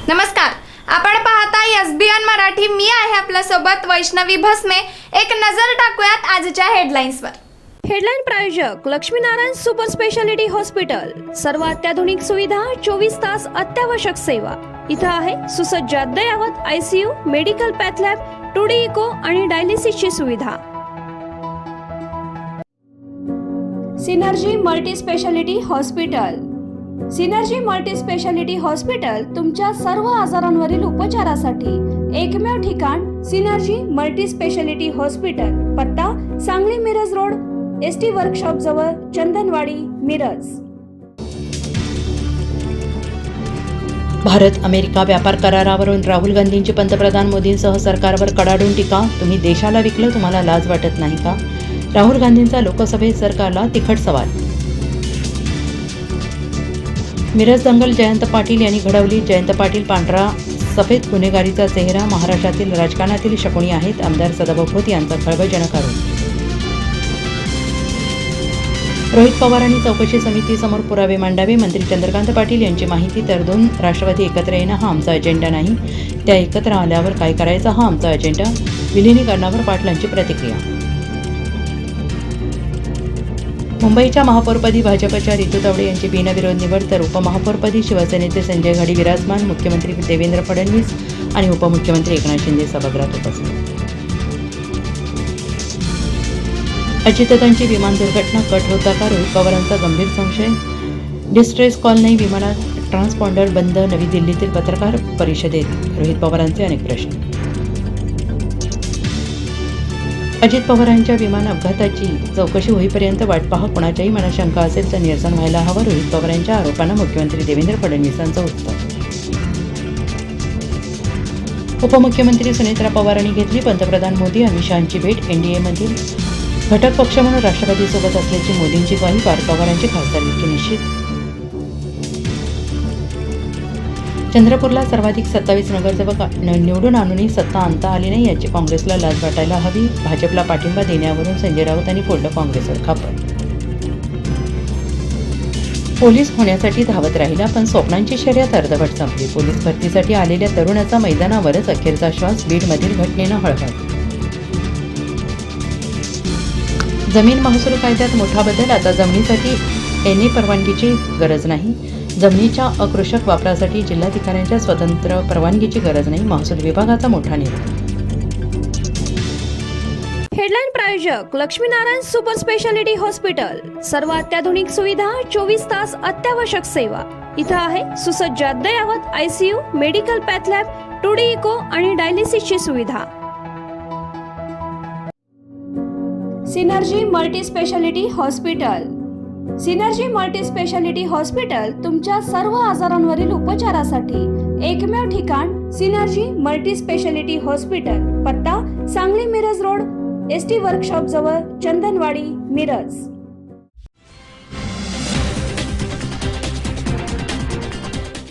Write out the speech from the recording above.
नमस्कार, आपण पाहताय एसबीएन मराठी. मी आहे आपल्या सोबत वैष्णवी भस्मे. एक नजर टाकूयात आजच्या हेडलाईन्सवर. हेडलाईन प्रायोजक लक्ष्मीनारायण सुपर स्पेशालिटी हॉस्पिटल. सर्व अत्याधुनिक सुविधा, 24 तास अत्यावश्यक सेवा. इथं आहे सुसज्ज अद्ययावत ICU, medical path lab, 2D echo आणि डायलिसिसची सुविधा. Synergy Multi Speciality Hospital. Synergy Multi Speciality Hospital तुमच्या सर्व आजारांवरील उपचारासाठी एकमेव ठिकाण. Synergy Multi Speciality Hospital. पत्ता Sangli Miraj road, ST workshop जवळ, चंदनवाडी, मिरज. भारत अमेरिका व्यापार करारावरून राहुल गांधींची पंतप्रधान मोदींसह सरकारवर कडाडून टीका. तुम्ही देशाला विकलं, तुम्हाला लाज वाटत नाही का? राहुल गांधींचा लोकसभेत सरकारला तिखट सवाल. मिरज दंगल जयंत पाटील यांनी घडवली. जयंत पाटील पांढरा सफेद गुन्हेगारीचा चेहरा, महाराष्ट्रातील राजकारणातील शकुनी आहेत. आमदार सदाभाऊ खोत यांचा खळबळजनक आरोप. रोहित पवारांनी चौकशी समितीसमोर पुरावे मांडावे. मंत्री चंद्रकांत पाटील यांची माहिती. तर 2 राष्ट्रवादी एकत्र येणं हा आमचा अजेंडा नाही, त्या एकत्र आल्यावर काय करायचं हा आमचा अजेंडा. विलिनीकरणावर पाटलांची प्रतिक्रिया. मुंबईच्या महापौरपदी भाजपच्या रितू तावडे यांची बिनविरोध निवड. तर उपमहापौरपदी शिवसेनेचे संजय घाडी विराजमान. मुख्यमंत्री देवेंद्र फडणवीस आणि उपमुख्यमंत्री एकनाथ शिंदे सभागृहात उपस्थित. अजितदादांची विमान दुर्घटना, कट होता का? रोहित पवारांचा गंभीर संशय. डिस्ट्रेस कॉल नाही, विमानात ट्रान्सपॉन्डर बंद. नवी दिल्लीतील पत्रकार परिषदेत रोहित पवारांचे अनेक प्रश्न. अजित पवारांच्या विमान अपघाताची चौकशी होईपर्यंत वाट पहा. कोणाच्याही मनात शंका असेल तर निरसन व्हायला हवं. रोहित पवारांच्या आरोपांना मुख्यमंत्री देवेंद्र फडणवीसांचं उत्तर. उपमुख्यमंत्री सुनेत्रा पवारांनी घेतली पंतप्रधान मोदी अमित शहांची भेट. एनडीएमधील घटक पक्ष म्हणून राष्ट्रवादीसोबत असल्याची मोदींची ग्वाही. पवारांची खासदारकी निश्चित. चंद्रपूरला सर्वाधिक 27 नगरसेवक निवडून आणूनही सत्ता आणता आली नाही, याची काँग्रेसला लाज वाटायला हवी. भाजपला पाठिंबा देण्यावरून संजय राऊतांनी फोडलं काँग्रेसवर खापर. पोलीस होण्यासाठी धावत राहिला, पण स्वप्नांची शर्यत अर्धवट संपली. पोलीस भरतीसाठी आलेल्या तरुणाचा मैदानावरच अखेरचा श्वास. बीडमधील घटनेनं हळहळ. जमीन महसूल कायद्यात मोठा बदल. आता जमिनीसाठी एनए परवानगीची गरज नाही. जमिनीच्या अकृषक वापरासाठी जिल्हाधिकाऱ्यांच्या स्वतंत्र परवानगीची गरज नाही. महसूल विभागाचा मोठा निर्णय. हेडलाईन प्रायोजक लक्ष्मीनारायण सुपर स्पेशालिटी हॉस्पिटल. सर्व अत्याधुनिक सुविधा, 24 तास अत्यावश्यक सेवा. इथं आहे सुसज्ज अद्ययावत ICU, medical path lab, 2D echo आणि डायलिसिसची सुविधा. Synergy Multi Speciality Hospital. Synergy Multi Speciality Hospital तुमच्या सर्व आजारांवरील उपचारासाठी एकमेव ठिकाण. Synergy Multi Speciality Hospital. पत्ता Sangli Miraj road, ST workshop जवळ, चंदनवाडी, मिरज.